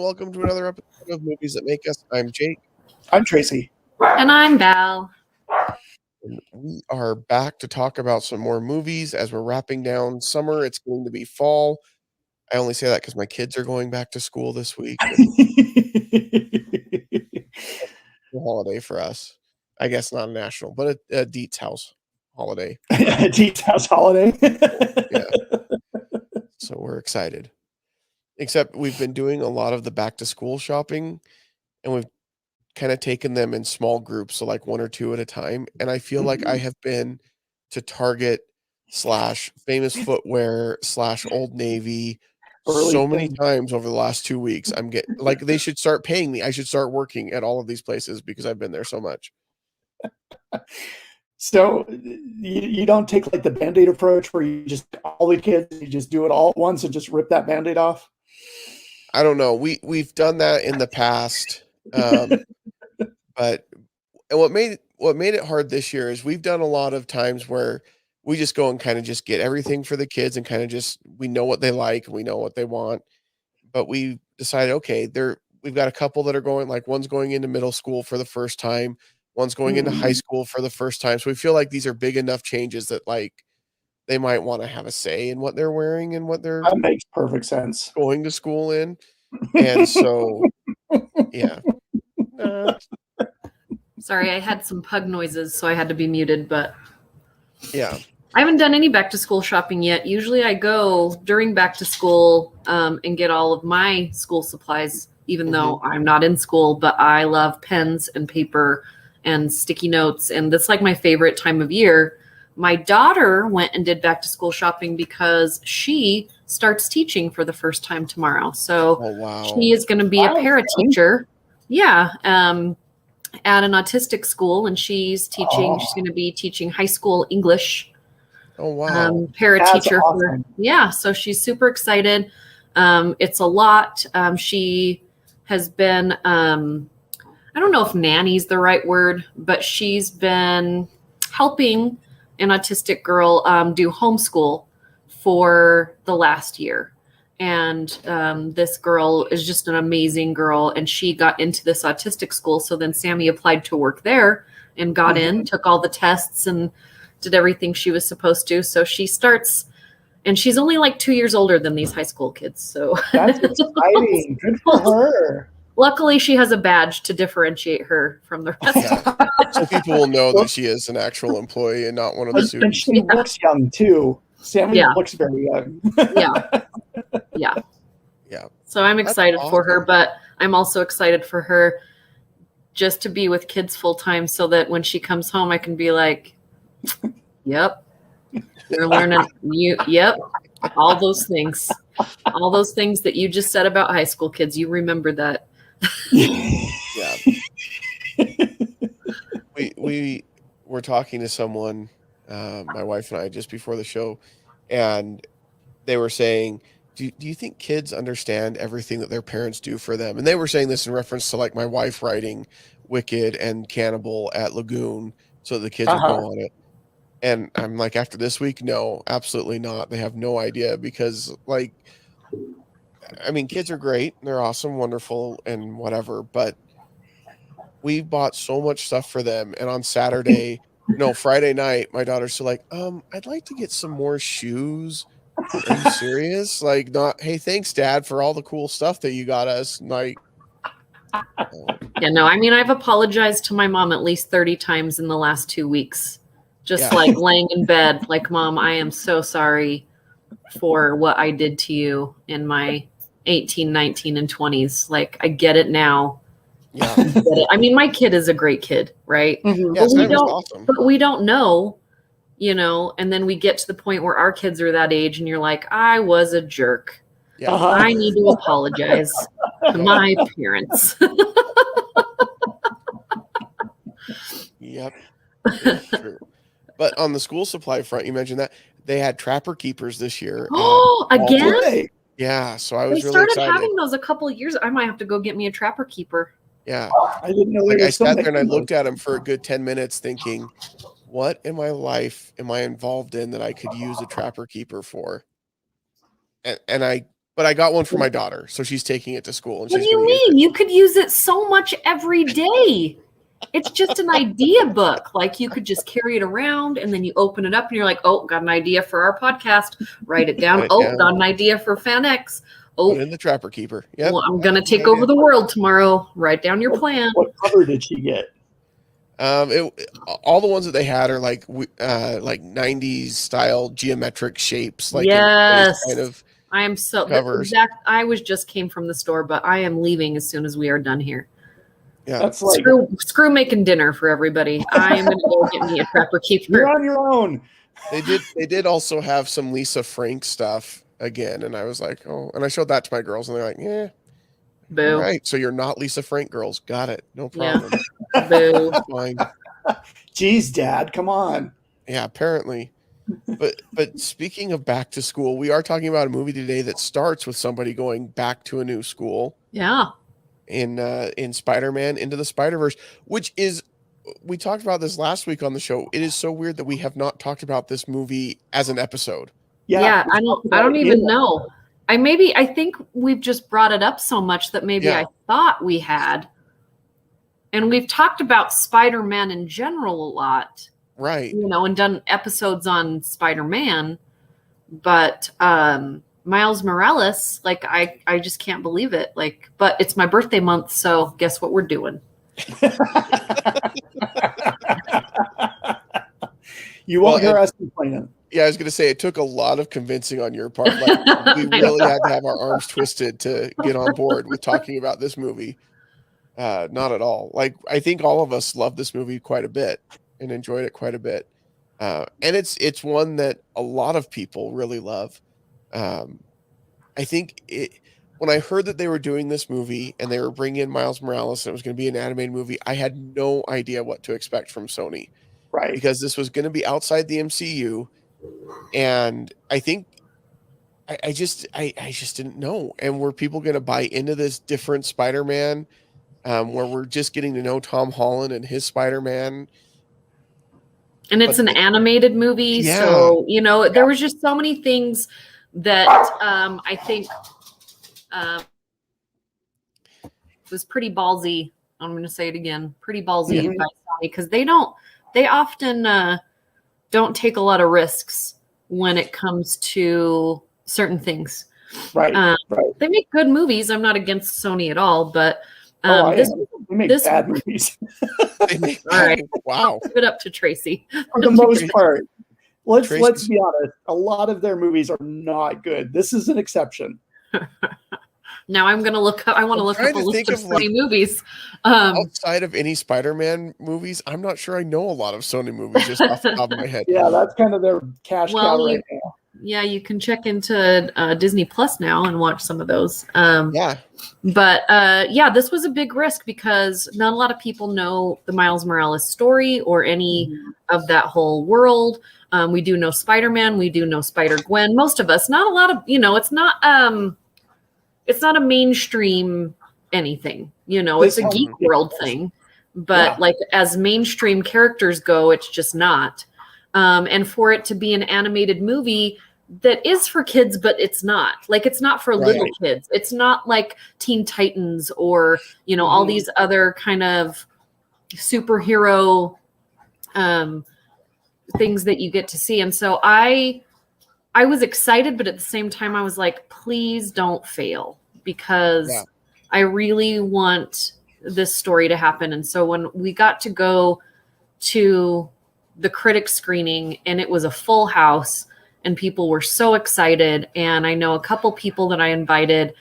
welcome to another episode of Movies That Make Us. I'm Jake. I'm Tracy. And I'm Val. And we are back to talk about some more movies as we're wrapping down summer. It's going to be fall. I only say that because my kids are going back to school this week. It's a holiday for us. I guess not a national, but a Dietz house holiday. Dietz house holiday. Yeah. So we're excited. Except we've been doing a lot of the back to school shopping, and we've kind of taken them in small groups, so like one or two at a time. And I feel like I have been to Target / Famous Footwear / Old Navy so many times over the last 2 weeks. I'm getting like, they should start paying me. I should start working at all of these places because I've been there so much. So you don't take like the Band-Aid approach where you just all the kids, you just do it all at once and just rip that Band-Aid off? I don't know. We've done that in the past. But what made it hard this year is we've done a lot of times where we just go and kind of just get everything for the kids and kind of just, we know what they like, we know what they want. But we decided, okay, we've got a couple that are going, like one's going into middle school for the first time, one's going into high school for the first time. So we feel like these are big enough changes that like they might want to have a say in what they're wearing and what they're That makes perfect sense. Going to school in. And so yeah. Sorry, I had some pug noises, so I had to be muted, but yeah. I haven't done any back to school shopping yet. Usually I go during back to school and get all of my school supplies, even though I'm not in school, but I love pens and paper and sticky notes. And that's like my favorite time of year. My daughter went and did back to school shopping because she starts teaching for the first time tomorrow. So she is going to be a para teacher. Yeah. At an autistic school, and she's teaching. She's going to be teaching high school English. Oh wow! Para teacher. Awesome. So she's super excited. It's a lot. She has been. I don't know if nanny's the right word, but she's been helping an autistic girl do homeschool for the last year. And this girl is just an amazing girl, and she got into this autistic school. So then Sammy applied to work there and got in, took all the tests and did everything she was supposed to. So she starts, and she's only like 2 years older than these high school kids. So that's exciting. Good for her. Luckily, she has a badge to differentiate her from the rest. So people will know that she is an actual employee and not one of the students. And she looks young too. Sammy looks very young. Yeah. So I'm excited for her, but I'm also excited for her just to be with kids full time so that when she comes home, I can be like, yep, you're learning, all those things that you just said about high school kids. You remember that. Yeah. We were talking to someone, my wife and I, just before the show, and they were saying, do you think kids understand everything that their parents do for them? And they were saying this in reference to like my wife writing Wicked and Cannibal at Lagoon so the kids would go on it. And I'm like, after this week, no, absolutely not. They have no idea because like, I mean, kids are great. They're awesome, wonderful, and whatever. But we bought so much stuff for them. And on Friday night, my daughter's still like, I'd like to get some more shoes. Are you serious? Like, not, hey, thanks, Dad, for all the cool stuff that you got us. Like, yeah, no, I mean, I've apologized to my mom at least 30 times in the last 2 weeks. Just like laying in bed, like, Mom, I am so sorry for what I did to you in my 18, 19, and 20s. Like, I get it now. Yeah. I mean, my kid is a great kid, right? Mm-hmm. But we don't know, and then we get to the point where our kids are that age and you're like, I was a jerk. Yeah. I need to apologize to my parents. Yep. True. But on the school supply front, you mentioned that they had Trapper Keepers this year. Oh, again? Yeah. So I was really excited. They started having those a couple of years. I might have to go get me a Trapper Keeper. Yeah. I didn't know. Like I sat there and I looked at them for a good 10 minutes thinking, what in my life am I involved in that I could use a Trapper Keeper for? And I but I got one for my daughter, so she's taking it to school. And What do she's you gonna use mean? it. You could use it so much every day. It's just an idea book. Like you could just carry it around and then you open it up and you're like, oh, got an idea for our podcast. Write it down. Write it Oh, down. got an idea for Fan X. Oh, Put it in the Trapper Keeper. Yep. well, I'm going to take over the world tomorrow. Write down your plan. What cover did she get? All the ones that they had are like 90s style geometric shapes, like Yes. kind of I am so covers. I came from the store, but I am leaving as soon as we are done here. Yeah. That's like Screw making dinner for everybody. I am going to go get me a Trapper Keeper. you're on your own. They did also have some Lisa Frank stuff again, and I was like, oh, and I showed that to my girls, and they're like, yeah, Boo. all right, so you're not Lisa Frank girls, got it, no problem. Boo. Fine. Jeez, Dad, come on. Yeah, apparently. But speaking of back to school, we are talking about a movie today that starts with somebody going back to a new school. Yeah. In Spider-Man Into the Spider-Verse, which is, we talked about this last week on the show. It is so weird that we have not talked about this movie as an episode. Yeah, I don't even know. I think we've just brought it up so much that maybe I thought we had. And we've talked about Spider-Man in general a lot. Right. You know, and done episodes on Spider-Man, but Miles Morales, like I just can't believe it. Like, but it's my birthday month, so guess what we're doing? You won't hear us complaining. Yeah, I was going to say it took a lot of convincing on your part. Like, we really had to have our arms twisted to get on board with talking about this movie. Not at all. Like, I think all of us loved this movie quite a bit and enjoyed it quite a bit. And it's one that a lot of people really love. I think when I heard that they were doing this movie and they were bringing in Miles Morales and it was going to be an animated movie, I had no idea what to expect from Sony. Right. Because this was going to be outside the MCU. And I think I just didn't know. And were people going to buy into this different Spider-Man where we're just getting to know Tom Holland and his Spider-Man? And it's an animated movie. Yeah. So, you know, there was just so many things that I think was pretty ballsy. I'm going to say it again. Pretty ballsy by Sony because they often don't take a lot of risks when it comes to certain things. Right. They make good movies. I'm not against Sony at all, but they make bad movies. All right. Wow. Give it up to Tracy. For the most part. Let's be honest. A lot of their movies are not good. This is an exception. Now I'm going to look up. I want to look up a list of Sony movies. Outside of any Spider-Man movies, I'm not sure I know a lot of Sony movies just off the top of my head. Yeah, that's kind of their cash cow right now. Yeah, you can check into Disney Plus now and watch some of those. But this was a big risk because not a lot of people know the Miles Morales story or any of that whole world. We do know Spider-Man. We do know Spider-Gwen. Most of us, not a lot of, it's not a mainstream anything, it's a geek world thing, but like as mainstream characters go, it's just not. And for it to be an animated movie that is for kids, but it's not like, it's not for little kids. It's not like Teen Titans or, all these other kind of superhero things that you get to see. And so I was excited, but at the same time I was like, please don't fail because I really want this story to happen. And so when we got to go to the critic screening and it was a full house and people were so excited. And I know a couple people that I invited,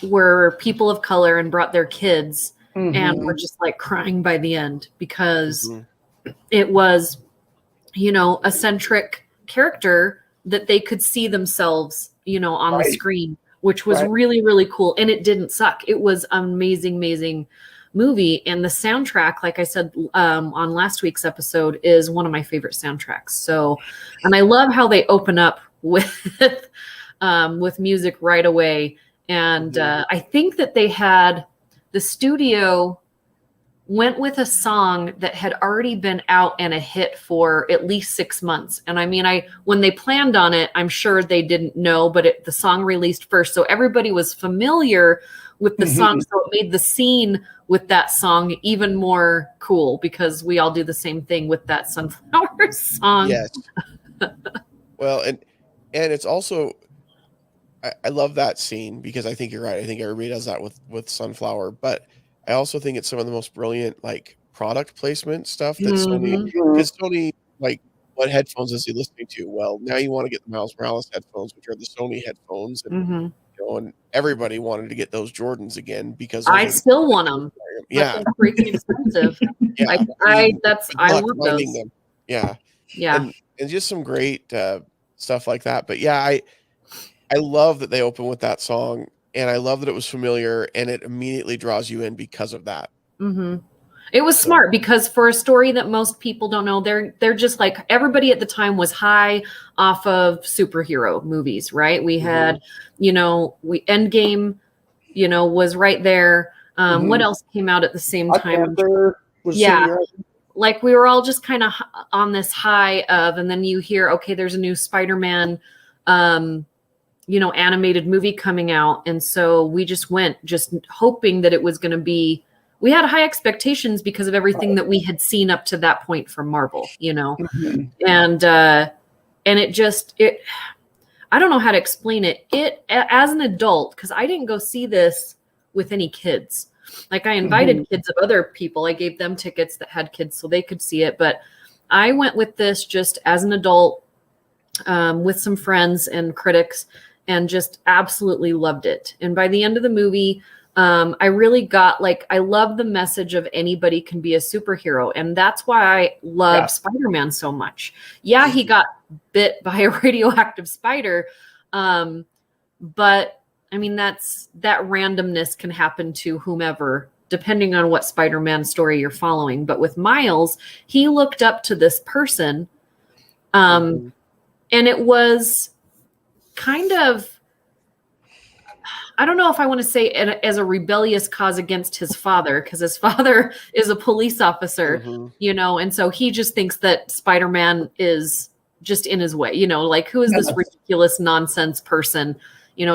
were people of color and brought their kids and were just like crying by the end because it was, a centric character that they could see themselves, on the screen, which was really, really cool. And it didn't suck. It was amazing movie. And the soundtrack, like I said, on last week's episode is one of my favorite soundtracks. So, and I love how they open up with music right away. And I think that they had the studio went with a song that had already been out and a hit for at least 6 months. And I mean, when they planned on it, I'm sure they didn't know, but the song released first. So everybody was familiar with the song. So it made the scene with that song even more cool because we all do the same thing with that Sunflower song. Yes. Well, and it's also, I love that scene because I think you're right. I think everybody does that with Sunflower, but I also think it's some of the most brilliant like product placement stuff that Sony, because Sony, like, what headphones is he listening to? Well, now you want to get the Miles Morales headphones, which are the Sony headphones, and and everybody wanted to get those Jordans again because I still want them. Yeah, freaking expensive. yeah. I want those. Them. Yeah, yeah, and just some great stuff like that. But yeah, I love that they open with that song, and I love that it was familiar, and it immediately draws you in because of that. It was smart because for a story that most people don't know, they're just like, everybody at the time was high off of superhero movies, right? We had, Endgame, was right there. What else came out at the same time? Like we were all just kind of on this high of, and then you hear, okay, there's a new Spider-Man, animated movie coming out. And so we just went just hoping that it was going to be, we had high expectations because of everything that we had seen up to that point from Marvel, and it, I don't know how to explain it. It, as an adult, because I didn't go see this with any kids. Like I invited kids of other people. I gave them tickets that had kids so they could see it. But I went with this just as an adult, with some friends and critics, and just absolutely loved it. And by the end of the movie, I really got, like, I love the message of anybody can be a superhero. And that's why I love Spider-Man so much. Yeah, he got bit by a radioactive spider. But I mean, that randomness can happen to whomever, depending on what Spider-Man story you're following. But with Miles, he looked up to this person. And it was kind of, I don't know if I want to say it as a rebellious cause against his father, because his father is a police officer, and so he just thinks that Spider-Man is just in his way, like, who is this ridiculous nonsense person,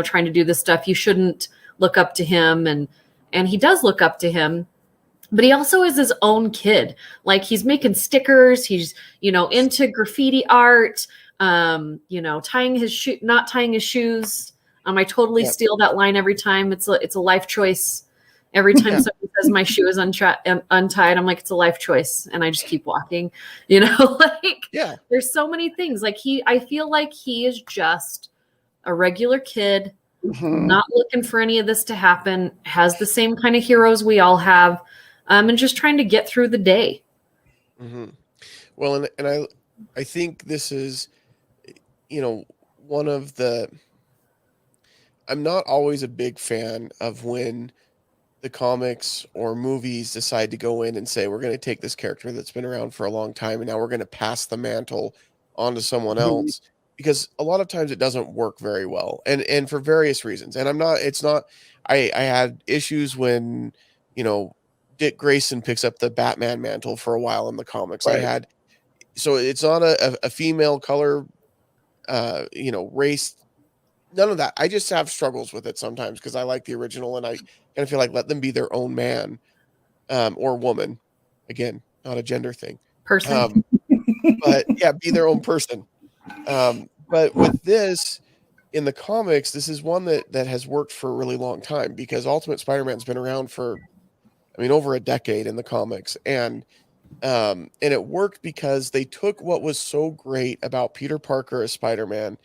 trying to do this stuff? You shouldn't look up to him. And he does look up to him, but he also is his own kid. Like, he's making stickers. He's, into graffiti art, tying his shoe, not tying his shoes. I totally steal that line every time. It's a life choice. Every time somebody says my shoe is untied, I'm like, it's a life choice. And I just keep walking, there's so many things. Like, I feel like he is just a regular kid, not looking for any of this to happen, has the same kind of heroes we all have, and just trying to get through the day. Well, and I think this is, one of the, I'm not always a big fan of when the comics or movies decide to go in and say, we're going to take this character that's been around for a long time, and now we're going to pass the mantle on to someone else, because a lot of times it doesn't work very well, and for various reasons. And I had issues when, Dick Grayson picks up the Batman mantle for a while in the comics. So it's not a female color, race, none of that. I just have struggles with it sometimes because I like the original, and I kind of feel like, let them be their own man, or woman. Again, not a gender thing. Person. But yeah, be their own person. But with this, in the comics, this is one that has worked for a really long time, because Ultimate Spider-Man's been around for, over a decade in the comics. And it worked because they took what was so great about Peter Parker as Spider-Man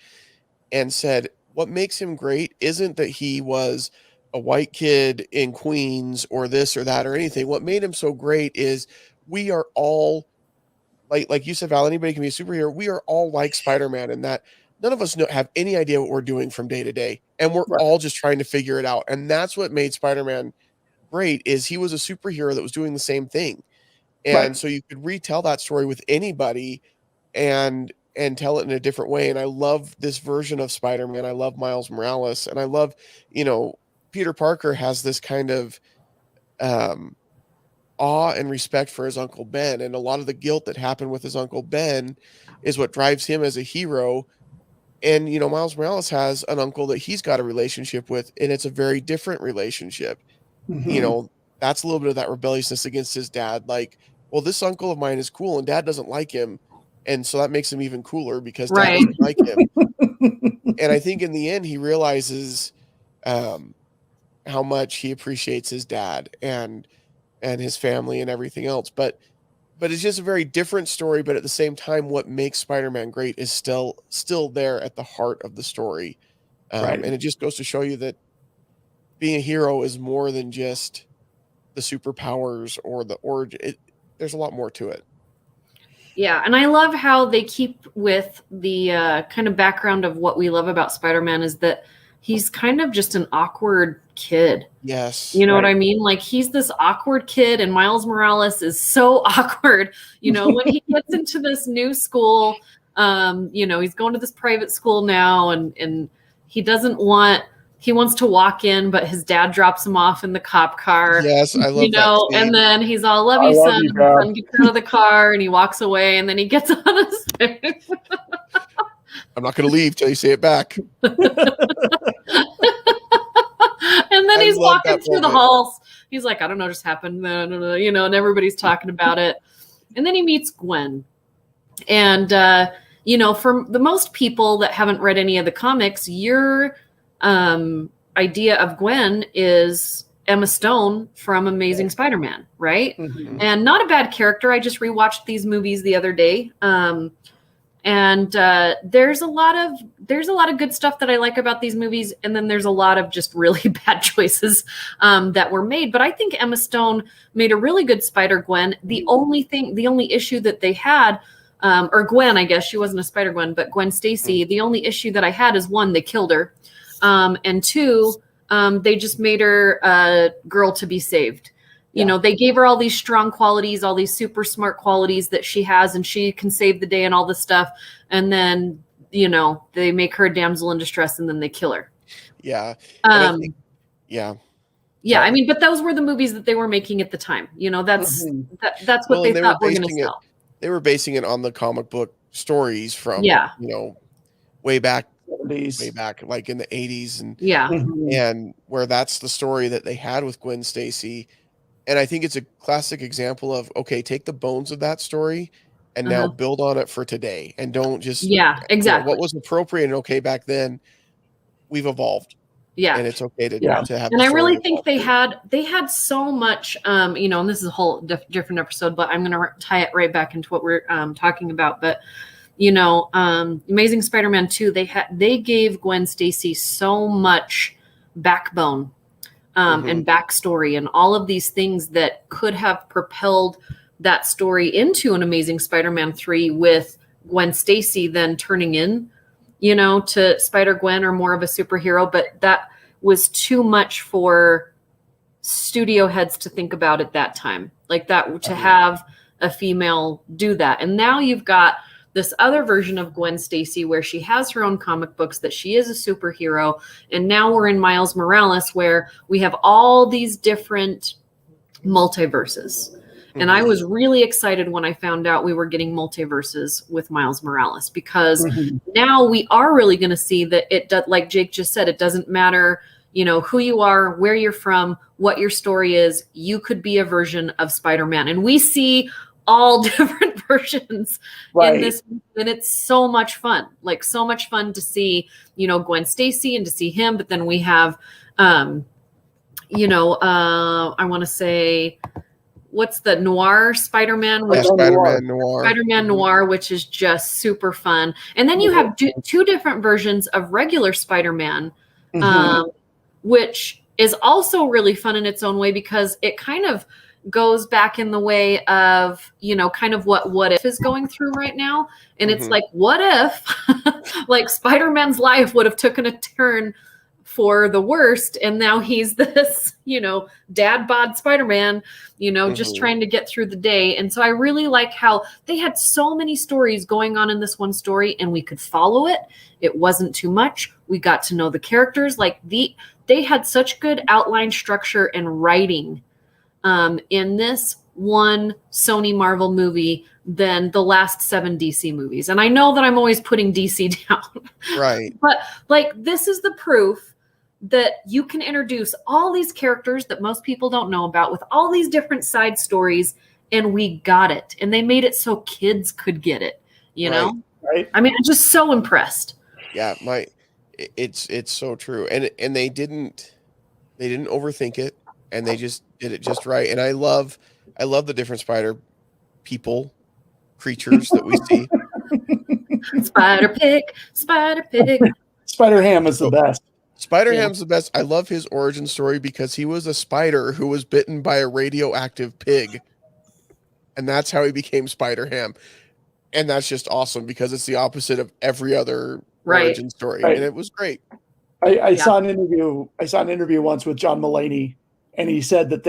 and said, what makes him great isn't that he was a white kid in Queens or this or that or anything. What made him so great is we are all, like you said, Val, anybody can be a superhero. We are all like Spider-Man, in that none of us have any idea what we're doing from day to day. And we're all just trying to figure it out. And that's what made Spider-Man great, is he was a superhero that was doing the same thing. And so you could retell that story with anybody and tell it in a different way. And I love this version of Spider-Man. I love Miles Morales, and I love, Peter Parker has this kind of awe and respect for his Uncle Ben, and a lot of the guilt that happened with his Uncle Ben is what drives him as a hero. And Miles Morales has an uncle that he's got a relationship with, and it's a very different relationship. Mhm. That's a little bit of that rebelliousness against his dad. Like, well, this uncle of mine is cool and dad doesn't like him. And so that makes him even cooler because dad Right. doesn't like him. And I think in the end, he realizes how much he appreciates his dad and his family and everything else. But it's just a very different story. But at the same time, what makes Spider-Man great is still there at the heart of the story. Right. And it just goes to show you that being a hero is more than just the superpowers or the origin. There's a lot more to it. Yeah, and I love how they keep with the kind of background of what we love about Spider-Man is that he's kind of just an awkward kid. Yes. You know what I mean? Like, he's this awkward kid, and Miles Morales is so awkward. When he gets into this new school, he's going to this private school now, and he doesn't want. He wants to walk in, but his dad drops him off in the cop car. Yes, I love that scene. And then he's all, love you, son. And the son gets out of the car and he walks away, and then he gets on his face. I'm not going to leave till you say it back. And then he's walking through the halls. He's like, I don't know, just happened. And everybody's talking about it. And then he meets Gwen. And, for the most people that haven't read any of the comics, your idea of Gwen is Emma Stone from Amazing Spider-Man, right? Mhm. And not a bad character. I just rewatched these movies the other day. And there's a lot of good stuff that I like about these movies, and then there's a lot of just really bad choices that were made. But I think Emma Stone made a really good Spider-Gwen. The only issue that they had, or Gwen, I guess she wasn't a Spider-Gwen, but Gwen Stacy. The only issue that I had is, one, they killed her, and two, they just made her a girl to be saved. They gave her all these strong qualities, all these super smart qualities that she has, and she can save the day and all this stuff. And then, they make her a damsel in distress, and then they kill her. Yeah. Yeah. Yeah. I mean, but those were the movies that they were making at the time. That's what they thought were going to sell. They were basing it on the comic book stories from, way back, like in the 80s. And, and where that's the story that they had with Gwen Stacy. And I think it's a classic example of, okay, take the bones of that story and now build on it for today. And don't just, exactly. What was appropriate and okay back then, we've evolved. Yeah. And it's okay to have. And I really think they had so much, and this is a whole different episode, but I'm going to tie it right back into what we're talking about. But, Amazing Spider-Man 2, they gave Gwen Stacy so much backbone and backstory and all of these things that could have propelled that story into an Amazing Spider-Man 3 with Gwen Stacy then turning in, to Spider-Gwen or more of a superhero. But that was too much for studio heads to think about at that time, like that, to have a female do that. And now you've got this other version of Gwen Stacy where she has her own comic books, that she is a superhero. And now we're in Miles Morales where we have all these different multiverses. And I was really excited when I found out we were getting multiverses with Miles Morales, because now we are really going to see that it does, like Jake just said, it doesn't matter, who you are, where you're from, what your story is. You could be a version of Spider-Man. And we see all different versions in this, and it's so much fun, to see, Gwen Stacy and to see him. But then we have, I want to say, what's the Noir Spider-Man? Spider-Man Noir, which is just super fun. And then you have two different versions of regular Spider-Man, which is also really fun in its own way, because it kind of goes back in the way of, kind of what if is going through right now. And it's like, what if like Spider-Man's life would have taken a turn for the worst, and now he's this, dad bod Spider-Man, just trying to get through the day. And so I really like how they had so many stories going on in this one story, and we could follow it. It wasn't too much. We got to know the characters. They had such good outline structure and writing in this, one Sony Marvel movie than the last 7 DC movies. And I know that I'm always putting DC down. Right. But like, this is the proof that you can introduce all these characters that most people don't know about with all these different side stories, and we got it. And they made it so kids could get it, you know? Right. I mean, I'm just so impressed. Yeah, it's so true. And they didn't overthink it, and they just did it just right. And I love the different spider people, creatures that we see. Spider Pig. Spider-Ham is the best. Spider-Ham's the best. I love his origin story because he was a spider who was bitten by a radioactive pig. And that's how he became Spider-Ham. And that's just awesome because it's the opposite of every other origin story. Right. And it was great. I saw an interview once with John Mulaney, and he said that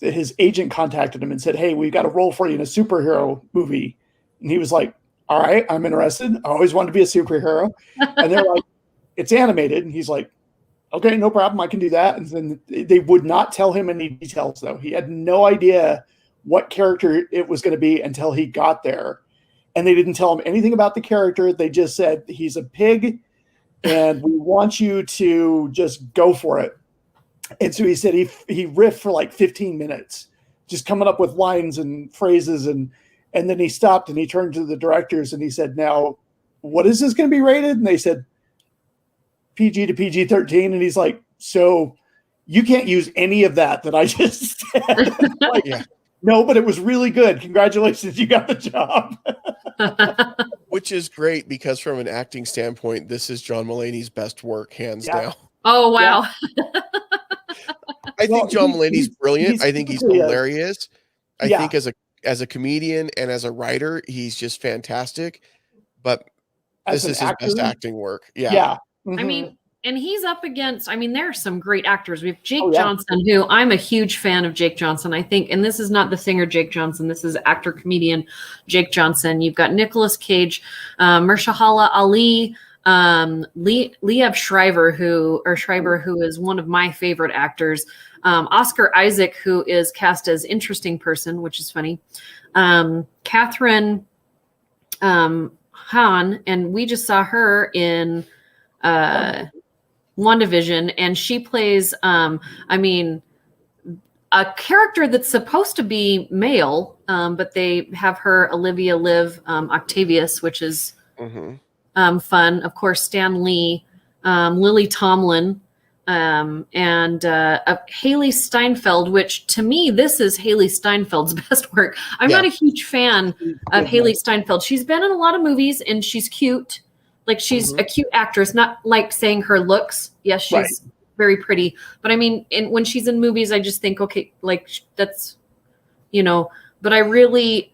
his agent contacted him and said, "Hey, we've got a role for you in a superhero movie." And he was like, "All right, I'm interested. I always wanted to be a superhero." And they're like, "It's animated." And he's like, "Okay, no problem. I can do that." And then they would not tell him any details, though. He had no idea what character it was going to be until he got there. And they didn't tell him anything about the character. They just said, "He's a pig, and we want you to just go for it." And so he said he riffed for like 15 minutes, just coming up with lines and phrases. And then he stopped and he turned to the directors and he said, "Now, what is this going to be rated?" And they said, "PG to PG-13. And he's like, "So you can't use any of that I just said." Like, Yeah. "No, but it was really good. Congratulations, you got the job." Which is great because from an acting standpoint, this is John Mulaney's best work, hands down. Oh, wow. I think John Mulaney's brilliant. I think he's hilarious. I Yeah. think as a comedian and as a writer, he's just fantastic. But As this an is his actor, best acting work. Yeah. Yeah. I mean, and he's up against, I mean, there are some great actors. We have Jake Oh, yeah. Johnson, who I'm a huge fan of Jake Johnson, I think. And this is not the singer Jake Johnson. This is actor, comedian Jake Johnson. You've got Nicolas Cage, Mahershala Ali, Liev Schreiber, who is one of my favorite actors. Oscar Isaac, who is cast as interesting person, which is funny. Catherine Hahn, and we just saw her in WandaVision, and she plays, I mean, a character that's supposed to be male, but they have her Olivia Liv Octavius, which is fun. Of course, Stan Lee, Lily Tomlin, and Haley Steinfeld, which to me, this is Haley Steinfeld's best work. I'm not a huge fan of Haley Steinfeld. She's been in a lot of movies and she's cute. Like she's a cute actress, not like saying her looks. Yes, she's very pretty. But I mean, when she's in movies, I just think, okay, like that's, but I really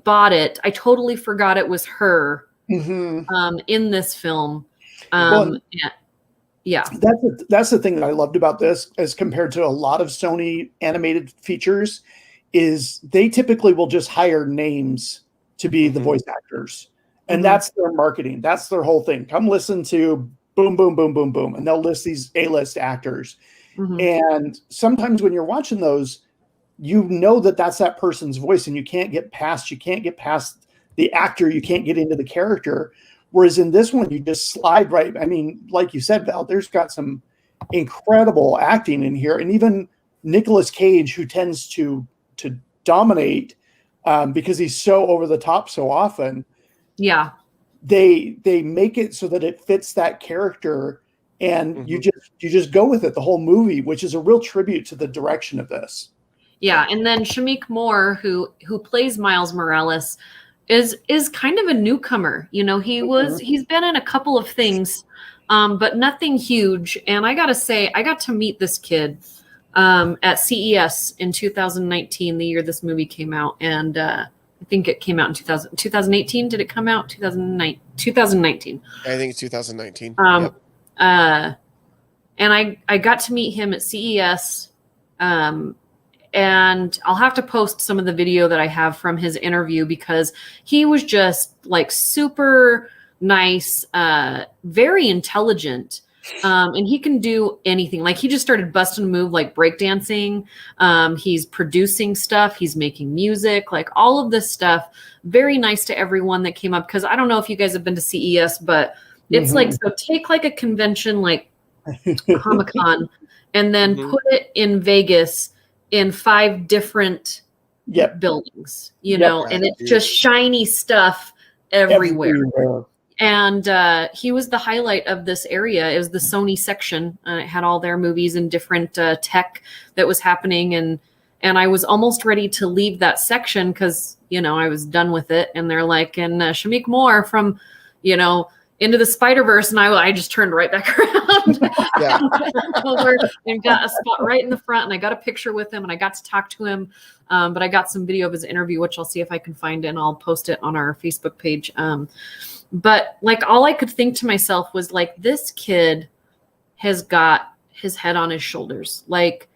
bought it. I totally forgot it was her in this film. Yeah. That's the thing that I loved about this as compared to a lot of Sony animated features is they typically will just hire names to be the voice actors. And that's their marketing. That's their whole thing. Come listen to boom, boom, boom, boom, boom. And they'll list these A-list actors. And sometimes when you're watching those, you know that that's that person's voice and you can't get past the actor. You can't get into the character. Whereas in this one, you just slide right. I mean, like you said, Val, there's got some incredible acting in here. And even Nicolas Cage, who tends to dominate because he's so over the top so often. Yeah. They make it so that it fits that character and you just go with it the whole movie, which is a real tribute to the direction of this. Yeah. And then Shamiq Moore, who plays Miles Morales, is kind of a newcomer. He's been in a couple of things, but nothing huge. And I gotta say, I got to meet this kid at CES in 2019, the year this movie came out. And I think it came out in 2018. Did it come out 2019? I think it's 2019. And I got to meet him at CES. And I'll have to post some of the video that I have from his interview because he was just like super nice, very intelligent. And he can do anything. Like he just started busting a move like breakdancing. He's producing stuff. He's making music, like all of this stuff. Very nice to everyone that came up. Cause I don't know if you guys have been to CES, but it's like, so take like a convention like Comic-Con and then put it in Vegas in 5 different buildings, you know, and it's just shiny stuff everywhere. And he was the highlight of this area. It was the Sony section. It had all their movies and different tech that was happening. And I was almost ready to leave that section because, you know, I was done with it. And they're like, and Shamiq Moore from, you know, Into the Spiderverse. And I just turned right back around. Over and got a spot right in the front. And I got a picture with him and I got to talk to him. But I got some video of his interview, which I'll see if I can find and I'll post it on our Facebook page. But like all I could think to myself was like, this kid has got his head on his shoulders. Like,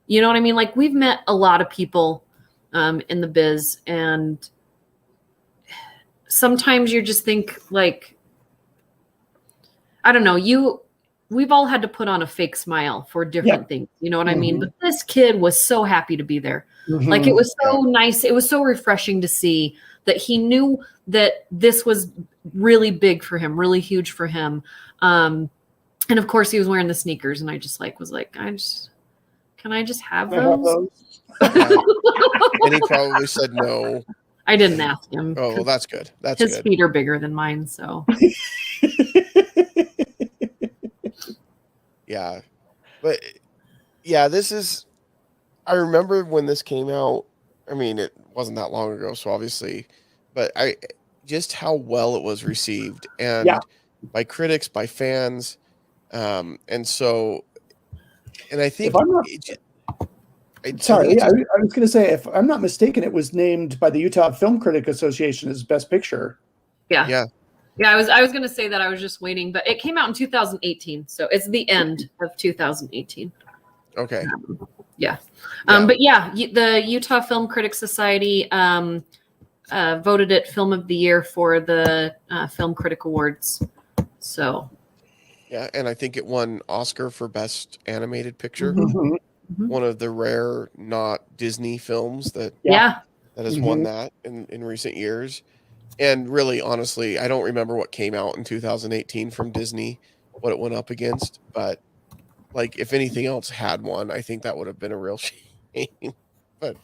you know what I mean? Like we've met a lot of people in the biz, and sometimes you just think like, I don't know, we've all had to put on a fake smile for different things. You know what I mean? But this kid was so happy to be there. Like it was so nice. It was so refreshing to see that he knew that this was really big for him, really huge for him. And of course he was wearing the sneakers and I just like, was like, can I just have those? And he probably said no. I didn't ask him. Oh, well, that's good. That's his good. feet are bigger than mine. So yeah, but yeah, I remember when this came out. I mean, it wasn't that long ago, so obviously, but just how well it was received and by critics, by fans. And I think, I was going to say, if I'm not mistaken, it was named by the Utah Film Critic Association as Best Picture. Yeah. I was going to say that. I was just waiting, but it came out in 2018. So it's the end of 2018. Okay. But yeah, the Utah Film Critics Society voted it Film of the Year for the Film Critic Awards. So. Yeah, and I think it won Oscar for Best Animated Picture. One of the rare not Disney films that has won that in recent years. And really, honestly, I don't remember what came out in 2018 from Disney, what it went up against. But like, if anything else had won, I think that would have been a real shame. But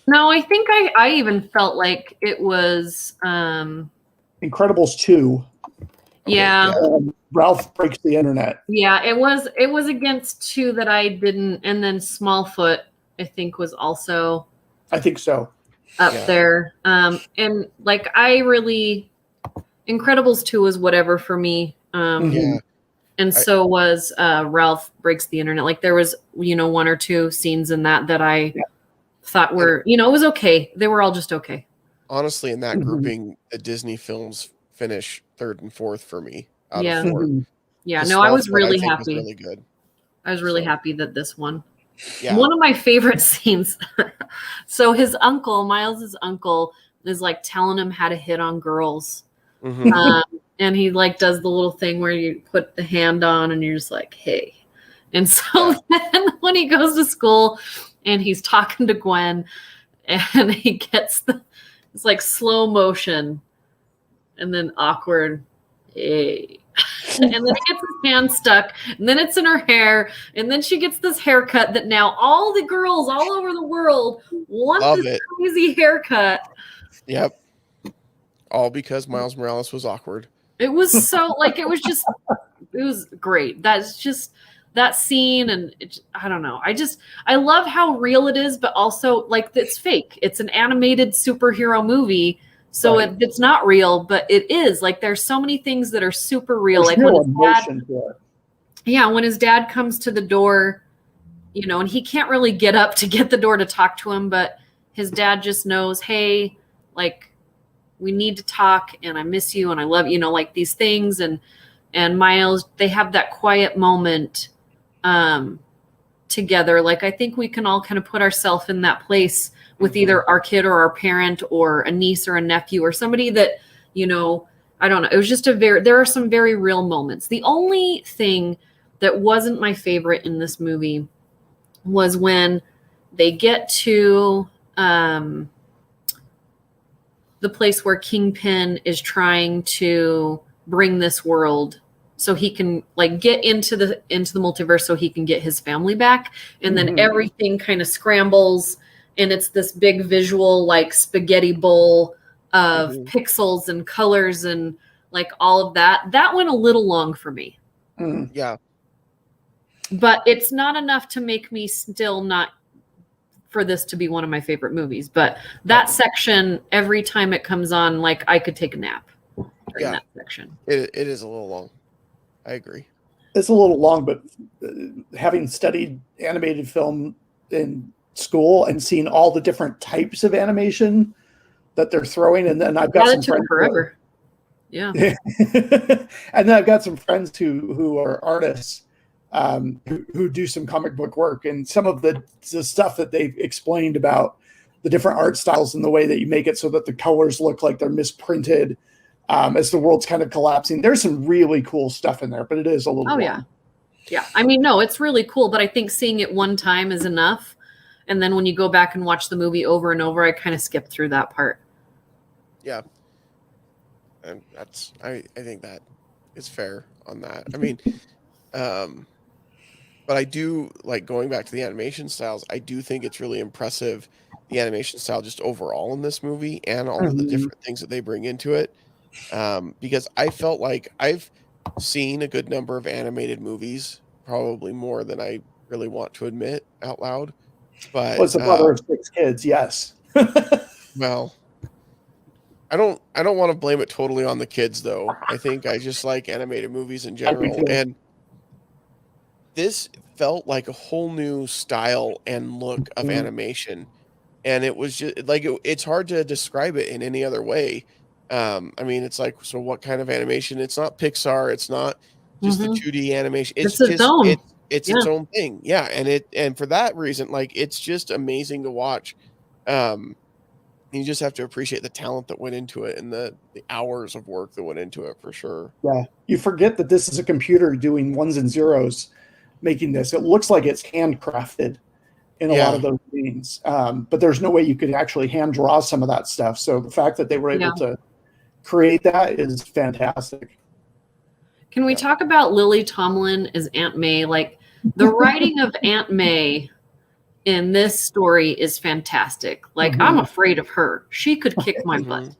no, I think I even felt like it was Incredibles 2. Yeah. Ralph Breaks the Internet. Yeah, it was against 2 that I didn't, and then Smallfoot I think was also I think so. Up there. And like Incredibles 2 was whatever for me. And so was Ralph Breaks the Internet. Like there was, you know, 1 or 2 scenes in that I thought were, you know, it was okay. They were all just okay. Honestly, in that grouping, the Disney films finish 3rd and 4th for me out of 4. Yeah, no, I was really happy. Was really good. I was really happy that this one. Yeah. One of my favorite scenes. So his uncle, Miles's uncle, is like telling him how to hit on girls. And he like does the little thing where you put the hand on and you're just like, hey. And so then when he goes to school and he's talking to Gwen and he gets it's like slow motion and then awkward, hey. And then he gets his hand stuck, and then it's in her hair, and then she gets this haircut that now all the girls all over the world want this crazy haircut. Yep. All because Miles Morales was awkward. It was so like it was great. That's just that scene, and I don't know. I love how real it is, but also like it's fake. It's an animated superhero movie. So it's not real, but it is. Like there's so many things that are super real. There's like when his dad comes to the door, you know, and he can't really get up to get the door to talk to him, but his dad just knows, hey, like we need to talk and I miss you and I love you know, like these things. And Miles, they have that quiet moment together. Like I think we can all kind of put ourselves in that place with either our kid or our parent or a niece or a nephew or somebody that, you know, I don't know. It was just there are some very real moments. The only thing that wasn't my favorite in this movie was when they get to the place where Kingpin is trying to bring this world so he can like get into the multiverse so he can get his family back, and then everything kind of scrambles, and it's this big visual like spaghetti bowl of pixels and colors and like all of that. That went a little long for me. Yeah. But it's not enough to make me still not for this to be one of my favorite movies. But that section, every time it comes on, like I could take a nap during that section. It is a little long. I agree. It's a little long, but having studied animated film in school and seen all the different types of animation that they're throwing, and then I've got some friends forever. Yeah. And then I've got some friends who are artists who do some comic book work, and some of the stuff that they've explained about the different art styles and the way that you make it so that the colors look like they're misprinted as the world's kind of collapsing. There's some really cool stuff in there, but it is a little long. Yeah. I mean, no, it's really cool, but I think seeing it one time is enough. And then when you go back and watch the movie over and over, I kind of skip through that part. Yeah. And I think that is fair on that. I mean, but I do like going back to the animation styles. I do think it's really impressive, the animation style just overall in this movie and all of the different things that they bring into it. Because I felt like I've seen a good number of animated movies, probably more than I really want to admit out loud. But was the father of 6 kids? Yes. Well, I don't want to blame it totally on the kids though. I think I just like animated movies in general, and this felt like a whole new style and look of animation, and it was just like it's hard to describe it in any other way. I mean, it's like, so what kind of animation? It's not Pixar. It's not just the 2D animation. It's its own. It's its own thing. Yeah. And for that reason, like, it's just amazing to watch. You just have to appreciate the talent that went into it and the hours of work that went into it, for sure. Yeah. You forget that this is a computer doing ones and zeros, making this. It looks like it's handcrafted in a lot of those scenes. But there's no way you could actually hand draw some of that stuff. So the fact that they were able to create that is fantastic. Can we talk about Lily Tomlin as Aunt May? Like, the writing of Aunt May in this story is fantastic. Like, I'm afraid of her. She could kick my butt.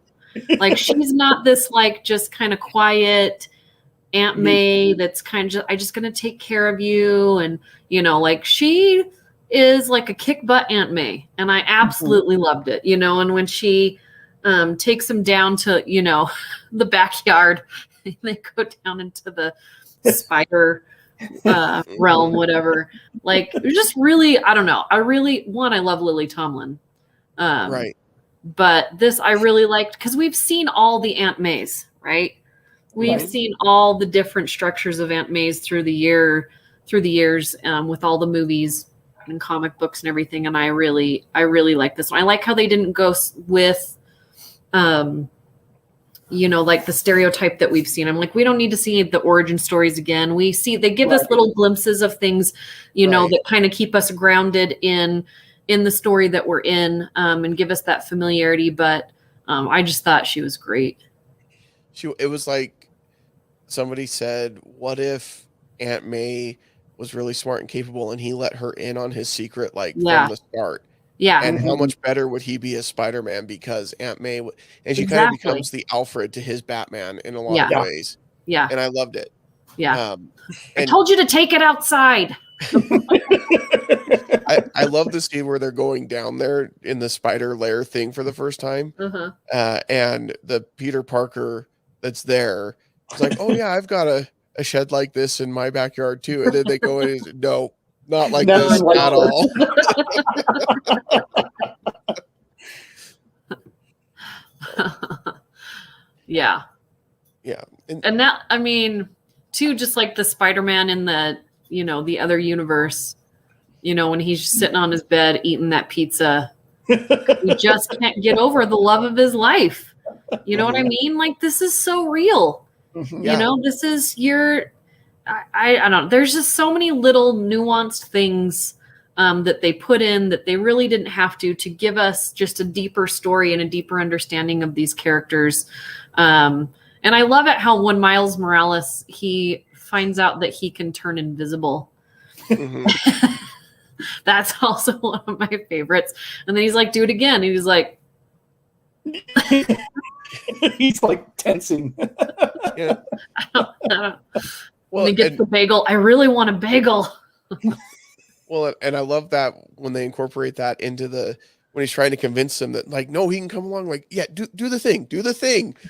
Like, she's not this like just kind of quiet Aunt May that's kind of just, I just gonna take care of you, and you know, like, she is like a kick butt Aunt May, and I absolutely loved it. You know, and when she takes him down to, you know, the backyard, they go down into the spider realm, whatever. Like, it was just really, I don't know. I love Lily Tomlin. Right. But this I really liked because we've seen all the Aunt Mays, right? We've seen all the different structures of Aunt Mays through the years, with all the movies and comic books and everything. And I really like this one. I like how they didn't go with you know, like the stereotype that we've seen. I'm like, we don't need to see the origin stories again. We see they give us little glimpses of things, you know, that kind of keep us grounded in the story that we're in, and give us that familiarity. But I just thought she was great. It was like somebody said, what if Aunt May was really smart and capable and he let her in on his secret, like, from the start? Yeah. And how much better would he be as Spider-Man, because Aunt May, and she kind of becomes the Alfred to his Batman in a lot of ways. Yeah. And I loved it. Yeah. I told you to take it outside. I love the scene where they're going down there in the spider lair thing for the first time. And the Peter Parker that's there is like, oh yeah, I've got a shed like this in my backyard too. And then they go in and no, not like this at all. Yeah. And that, I mean, too, just like the Spider-Man in the, you know, the other universe, you know, when he's sitting on his bed eating that pizza, he just can't get over the love of his life. You know what I mean? Like, this is so real. You know, this is I don't know. There's just so many little nuanced things that they put in that they really didn't have to give us just a deeper story and a deeper understanding of these characters. And I love it how when Miles Morales, he finds out that he can turn invisible. Mhm. That's also one of my favorites. And then he's like, do it again. And he's like, he's like tensing. Yeah. Well, when he gets the bagel, I really want a bagel. Well, and I love that when they incorporate that into when he's trying to convince them that, like, no, he can come along. Like, yeah, do the thing,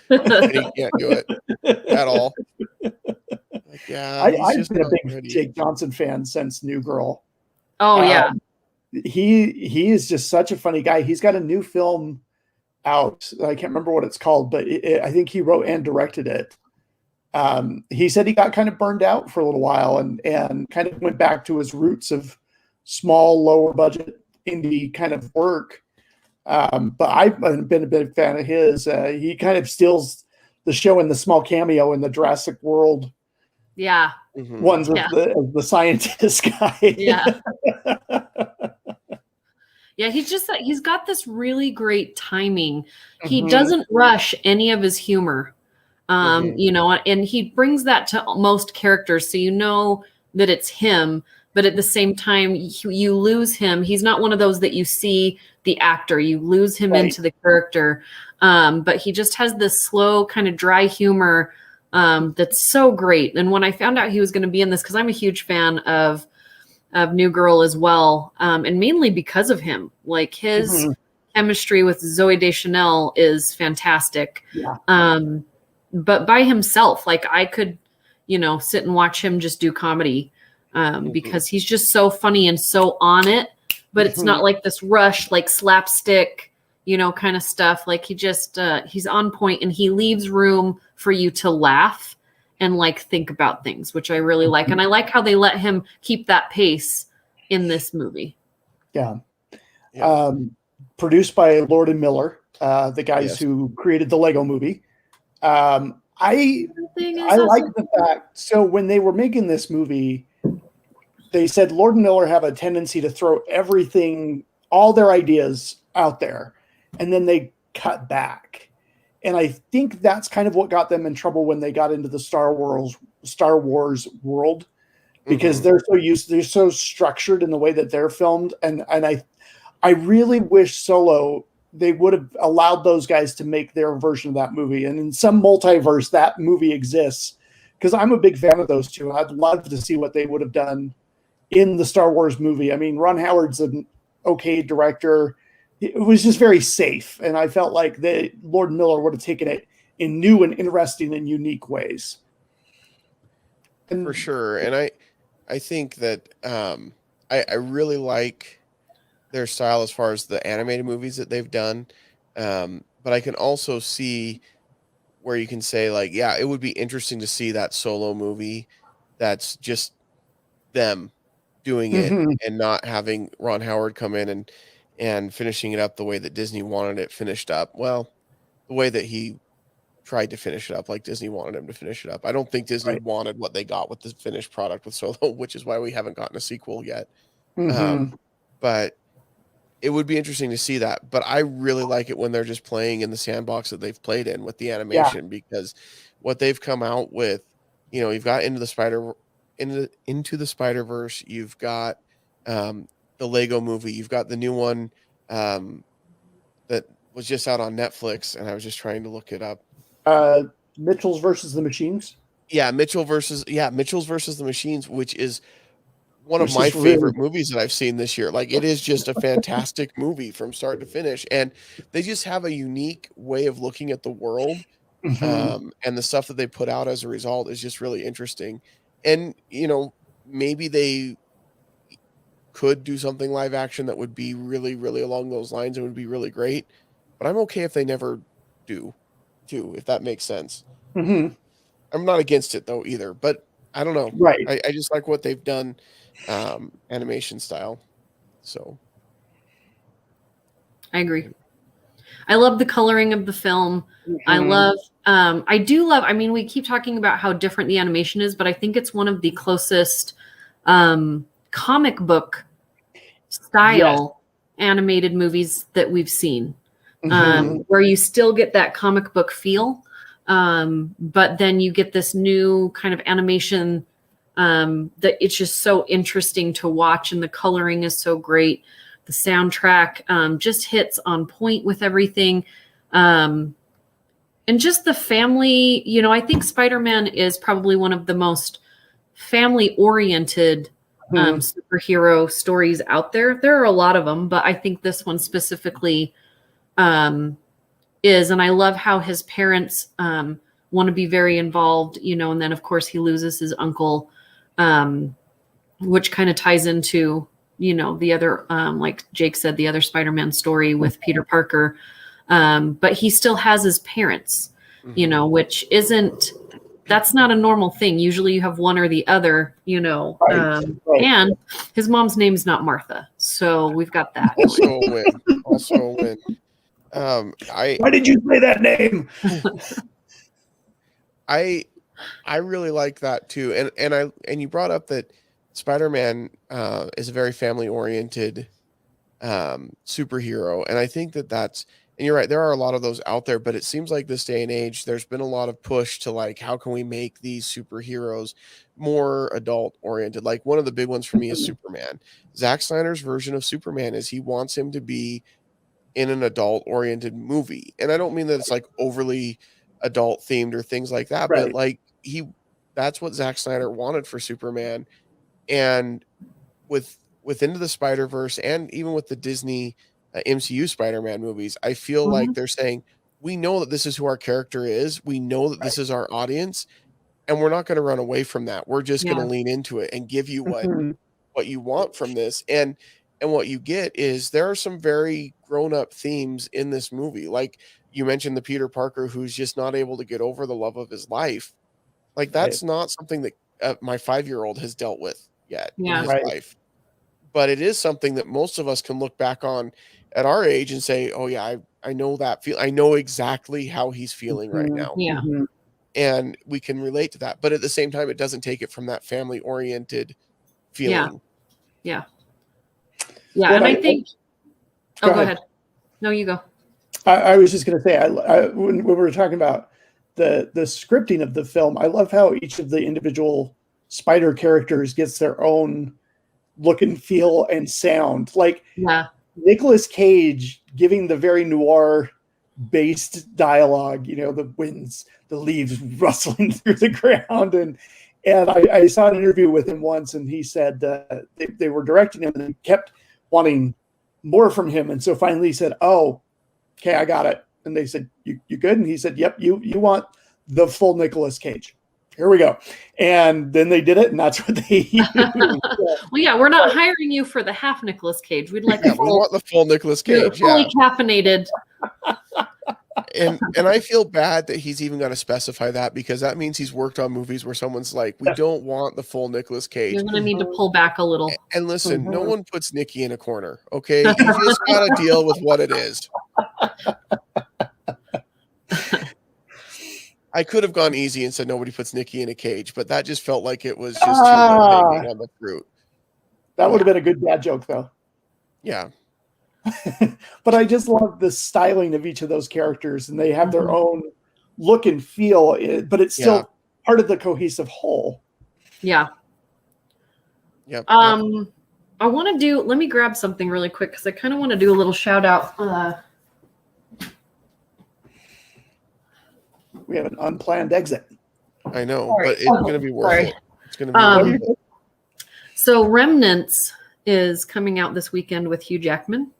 and he can't do it at all. Like, yeah, I've been a big Jake Johnson fan since New Girl. Oh yeah, he is just such a funny guy. He's got a new film out. I can't remember what it's called, but I think he wrote and directed it. He said he got kind of burned out for a little while and kind of went back to his roots of small, lower budget indie kind of work. But I've been a big fan of his. He kind of steals the show in the small cameo in the Jurassic World. Yeah. Ones with the scientist guy. Yeah. Yeah, he's got this really great timing. He doesn't rush any of his humor. You know, and he brings that to most characters. So you know that it's him, but at the same time, you lose him. He's not one of those that you see the actor, you lose him into the character. But he just has this slow kind of dry humor that's so great. And when I found out he was going to be in this, because I'm a huge fan of New Girl as well, and mainly because of him, like his chemistry with Zooey Deschanel is fantastic. Yeah. But by himself, like I could, you know, sit and watch him just do comedy because he's just so funny and so on it. But it's not like this rush, like slapstick, you know, kind of stuff. Like he just he's on point and he leaves room for you to laugh and like think about things, which I really like. And I like how they let him keep that pace in this movie. Yeah. Produced by Lord and Miller, the guys who created the Lego movie. I like the fact, so when they were making this movie, they said Lord and Miller have a tendency to throw everything, all their ideas out there, and then they cut back. And I think that's kind of what got them in trouble when they got into the Star Wars world, because they're so structured in the way that they're filmed. And I really wish Solo, they would have allowed those guys to make their version of that movie. And in some multiverse, that movie exists, because I'm a big fan of those two. I'd love to see what they would have done in the Star Wars movie. I mean, Ron Howard's an okay director. It was just very safe. And I felt like Lord Miller would have taken it in new and interesting and unique ways. And, for sure. And I think that I really like their style as far as the animated movies that they've done. But I can also see where you can say, like, yeah, it would be interesting to see that Solo movie that's just them doing it and not having Ron Howard come in and finishing it up the way that Disney wanted it finished up. Well, the way that he tried to finish it up, like Disney wanted him to finish it up. I don't think Disney wanted what they got with the finished product with Solo, which is why we haven't gotten a sequel yet. But it would be interesting to see that. But I really like it when they're just playing in the sandbox that they've played in with the animation, because what they've come out with, you know, you've got Into the Spider-Verse, you've got the Lego movie, you've got the new one that was just out on Netflix, and I was just trying to look it up. Mitchell's versus the Machines. Yeah, Mitchell's versus the Machines, which is one of my favorite movies that I've seen this year. Like, it is just a fantastic movie from start to finish, and they just have a unique way of looking at the world, and the stuff that they put out as a result is just really interesting. And, you know, maybe they could do something live action that would be really, really along those lines and would be really great, but I'm okay if they never do, too, if that makes sense. I'm not against it though either, but I don't know. I just like what they've done, animation style. So I agree. I love the coloring of the film. I do love, I mean, we keep talking about how different the animation is, but I think it's one of the closest comic book style animated movies that we've seen, where you still get that comic book feel, but then you get this new kind of animation that it's just so interesting to watch, and the coloring is so great. The soundtrack just hits on point with everything. And just the family, you know, I think Spider-Man is probably one of the most family-oriented superhero stories out there. There are a lot of them, but I think this one specifically is. And I love how his parents want to be very involved, you know, and then of course he loses his uncle, which kind of ties into, you know, the other, like Jake said, the other Spider-Man story with Peter Parker. But he still has his parents, you know, which isn't, that's not a normal thing. Usually you have one or the other, you know, and his mom's name is not Martha. So we've got that. Also a win. Why did you say that name? I really like that too. And you brought up that Spider-Man is a very family-oriented superhero. And I think that's, and you're right, there are a lot of those out there, but it seems like this day and age, there's been a lot of push to like, how can we make these superheroes more adult oriented? Like one of the big ones for me is Superman. Zack Snyder's version of Superman is he wants him to be in an adult oriented movie. And I don't mean that it's like overly adult themed or things like that, but like that's what Zack Snyder wanted for Superman. And with Into the Spider-Verse and even with the Disney MCU Spider-Man movies, I feel like they're saying, we know that this is who our character is. We know that this is our audience, and we're not going to run away from that. We're just going to lean into it and give you what you want from this. And what you get is there are some very grown-up themes in this movie. Like you mentioned the Peter Parker who's just not able to get over the love of his life. Like that's not something that my 5-year-old has dealt with yet in his life. But it is something that most of us can look back on at our age and say, oh yeah, I know that feel. I know exactly how he's feeling right now. Yeah. And we can relate to that. But at the same time, it doesn't take it from that family oriented feeling. Yeah. And I think, go ahead. No, you go. I was just going to say, when we were talking about the scripting of the film, I love how each of the individual Spider characters gets their own look and feel and sound. Like Nicolas Cage giving the very noir based dialogue, you know, the winds, the leaves rustling through the ground. And I saw an interview with him once, and he said they were directing him and they kept wanting more from him. And so finally he said, oh, okay, I got it. And they said, you good? And he said, yep, you want the full Nicolas Cage. Here we go. And then they did it, and that's what they Well, yeah, we're not hiring you for the half Nicolas Cage. We'd like we want the full Nicolas Cage. Fully caffeinated. And I feel bad that he's even got to specify that, because that means he's worked on movies where someone's like, we don't want the full Nicolas Cage. You're going to need to pull back a little. And listen, no one puts Nikki in a corner, okay? You just got to deal with what it is. I could have gone easy and said nobody puts Nikki in a cage, but that just felt like it was just too much hanging on the fruit. That would have been a good dad joke, though. Yeah. But I just love the styling of each of those characters, and they have their own look and feel, but it's still part of the cohesive whole. Yeah. Yep. I want to do, let me grab something really quick, because I kind of want to do a little shout out. We have an unplanned exit. I know, but it's going to be worth it. It's going to be worth it. So Remnants is coming out this weekend with Hugh Jackman.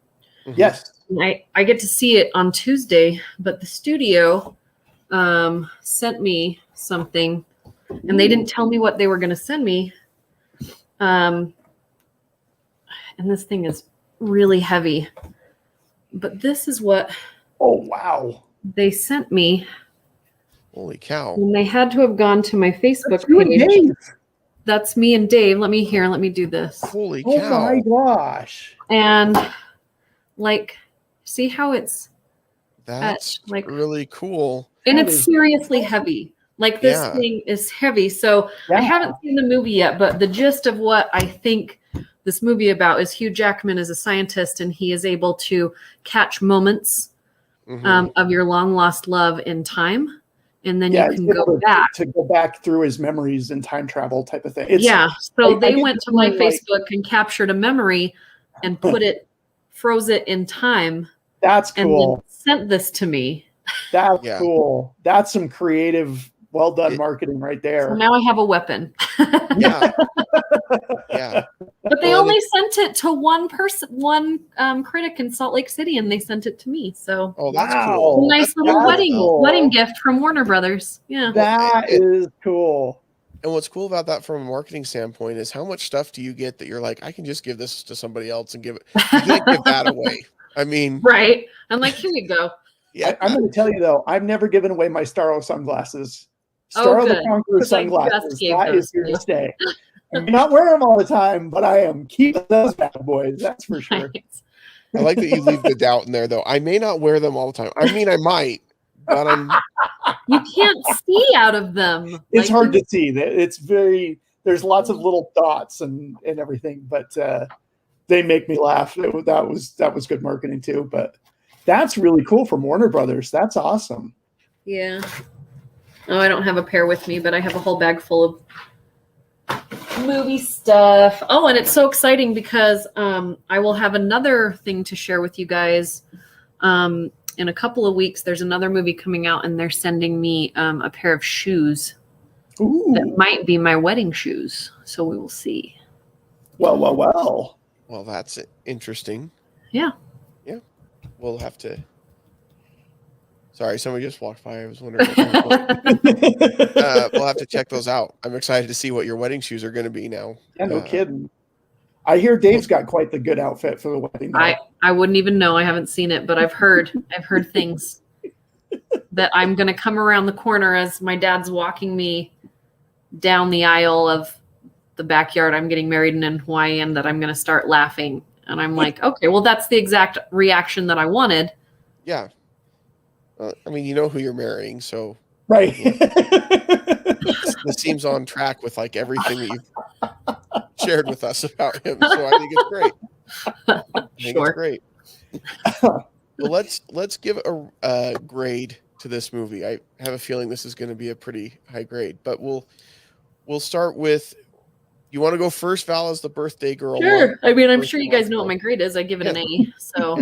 Yes. I get to see it on Tuesday, but the studio sent me something, and they didn't tell me what they were going to send me. And this thing is really heavy. But this is what they sent me. Holy cow. And they had to have gone to my Facebook page. That's me and Dave. Let me do this. Holy cow. Oh my gosh. And like, see how it's That's like really cool. and That it's is seriously awesome. heavy. Like this Yeah. thing is heavy. So I Yeah. haven't seen the movie yet, but the gist of what I think this movie about is Hugh Jackman is a scientist and he is able to catch moments Mhm. of your long lost love in time, and then Yeah, you he's can able go back. to go back through his memories and time travel type of thing. It's, Yeah. So I they get went the to my feeling like- Facebook and captured a memory and froze it in time, That's and then cool. sent this to me. That's Yeah. cool. That's some creative, well done It- marketing right So there. now I have a weapon. Yeah. Yeah. But they Well, only sent it to one person, one critic in Salt Lake City, and they sent it to me. So Oh, that's Wow. cool. nice That's little cool, wedding though. wedding gift from Warner Brothers. Yeah. That is cool. And what's cool about that from a marketing standpoint is how much stuff do you get that you're like, I can just give this to somebody else and give it. You can't give that away. I mean, Right. I'm like, here you go. yeah. I'm going to tell you though, I've never given away my Starro sunglasses. Oh, Starro the good. Conqueror 'Cause I just sunglasses. gave That those is here to to stay. I may not wear them all the time, but I am keeping those bad boys. That's for sure. Nice. I like that you leave the doubt in there, though. I may not wear them all the time. I mean, I might, but I'm. You can't see out of them. It's Like, hard to see. It's very. There's lots of little dots and everything, but they make me laugh. That was good marketing too. But that's really cool from Warner Brothers. That's awesome. Yeah. Oh, I don't have a pair with me, but I have a whole bag full of movie stuff. Oh, and it's so exciting because I will have another thing to share with you guys. In a couple of weeks, there's another movie coming out, and they're sending me a pair of shoes Ooh. that might be my wedding shoes. So we will see. Well. Well, that's interesting. Yeah. Yeah. We'll have to. Sorry, somebody just walked by. I was wondering. We'll have to check those out. I'm excited to see what your wedding shoes are going to be now. Yeah, no kidding. I hear Dave's got quite the good outfit for the wedding. I wouldn't even know. I haven't seen it, but I've heard things that I'm going to come around the corner as my dad's walking me down the aisle of the backyard. I'm getting married in Hawaii, and that I'm going to start laughing. And I'm like, okay, well, that's the exact reaction that I wanted. Yeah. I mean, you know who you're marrying, so right. this seems on track with like everything that you've shared with us about him. So I think it's great. It's great. Well, let's give a grade to this movie. I have a feeling this is going to be a pretty high grade, but we'll start with. You want to go first, Val, as the birthday girl? Sure. I mean, I'm sure you guys know what my grade is. I give it an A. So.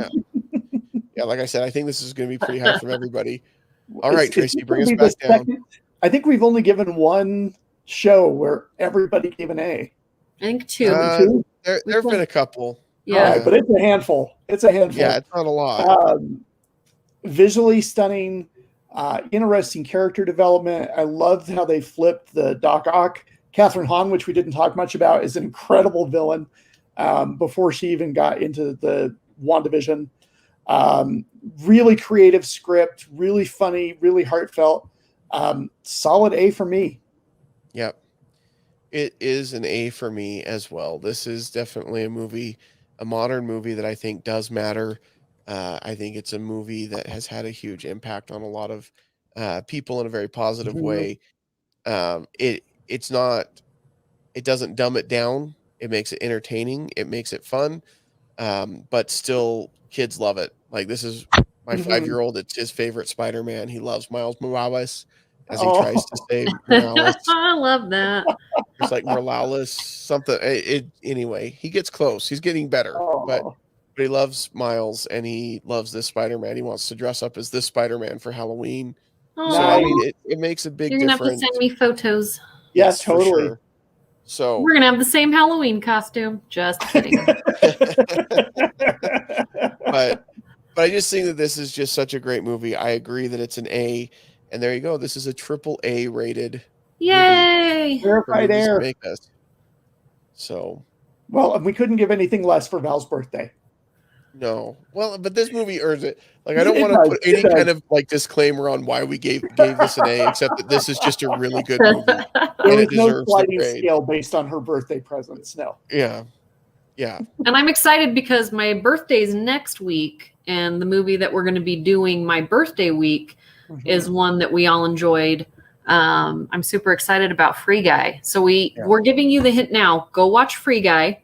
Yeah, like I said, I think this is going to be pretty high from everybody. All right, Tracy, bring us back down. I think we've only given one show where everybody gave an A. I think two. There have been a couple. Yeah. Right, but it's a handful. Yeah, it's not a lot. Visually stunning, interesting character development. I loved how they flipped the Doc Ock. Catherine Hahn, which we didn't talk much about, is an incredible villain before she even got into the WandaVision. Really creative script, really funny, really heartfelt. Solid A for me. Yep. It is an A for me as well. This is definitely a modern movie that I think does matter. I think it's a movie that has had a huge impact on a lot of people in a very positive way. It doesn't dumb it down. It makes it entertaining. It makes it fun. But still kids love it. Like, this is my 5-year-old. It's his favorite Spider-Man. He loves Miles Morales as he tries to save Morales. I love that. It's like Morales, something. Anyway, he gets close. He's getting better, but he loves Miles and he loves this Spider-Man. He wants to dress up as this Spider-Man for Halloween. Oh, so I mean, it makes a big difference. You're gonna have to send me photos. Yes, totally. Sure. So we're gonna have the same Halloween costume. Just kidding. but I just think that this is just such a great movie. I agree that it's an A, and there you go. This is a AAA rated. Yay! Verified air. Make us. So. Well, we couldn't give anything less for Val's birthday. No. Well, but this movie earns it. Like, I don't want to put any kind of like disclaimer on why we gave this an A, except that this is just a really good movie. There was no sliding scale based on her birthday presents. No. Yeah. Yeah. And I'm excited because my birthday's next week, and the movie that we're going to be doing my birthday week is one that we all enjoyed. I'm super excited about Free Guy. So we're giving you the hint now. Go watch Free Guy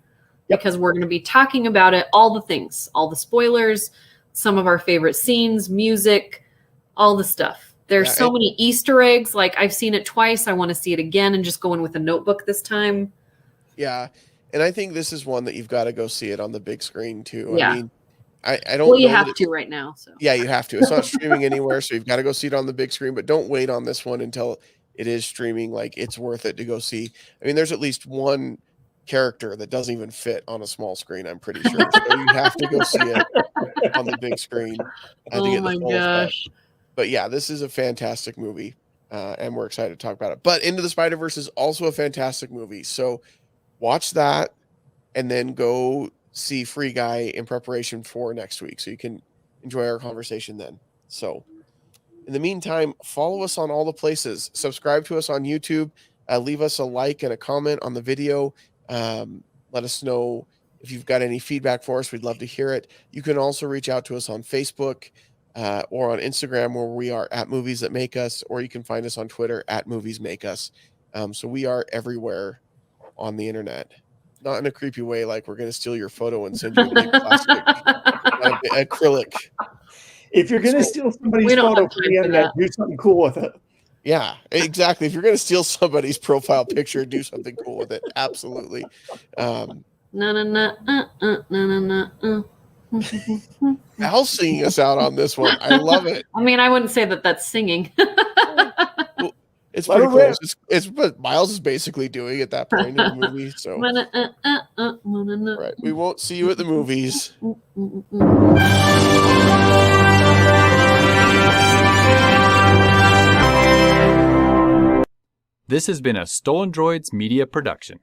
because we're going to be talking about it, all the things, all the spoilers, some of our favorite scenes, music, all the stuff. There's so many Easter eggs. Like, I've seen it twice. I want to see it again and just go in with a notebook this time. Yeah. And I think this is one that you've got to go see it on the big screen too. Yeah. I mean, I don't Well, you know have to right now. So yeah, you have to. It's not streaming anywhere, so you've got to go see it on the big screen, but don't wait on this one until it is streaming. Like, it's worth it to go see. I mean, there's at least one character that doesn't even fit on a small screen, I'm pretty sure. So you have to go see it on the big screen to get the full effect. But yeah, this is a fantastic movie, and we're excited to talk about it. But Into the Spider-Verse is also a fantastic movie. So watch that and then go see Free Guy in preparation for next week so you can enjoy our conversation then. So in the meantime, follow us on all the places. Subscribe to us on YouTube. Leave us a like and a comment on the video. Let us know if you've got any feedback for us. We'd love to hear it. You can also reach out to us on Facebook or on Instagram, where we are at Movies That Make Us, or you can find us on Twitter at Movies Make Us. So we are everywhere on the internet. Not in a creepy way, like we're going to steal your photo and send you a big plastic acrylic. If you're going to steal somebody's photo from the internet, do something cool with it. Yeah, exactly. If you're going to steal somebody's profile picture, do something cool with it. Absolutely. Al's singing us out on this one. I love it. I mean, I wouldn't say that that's singing. It's pretty close. It's what Miles is basically doing at that point in the movie. So right. We won't see you at the movies. This has been a Stolen Droids Media production.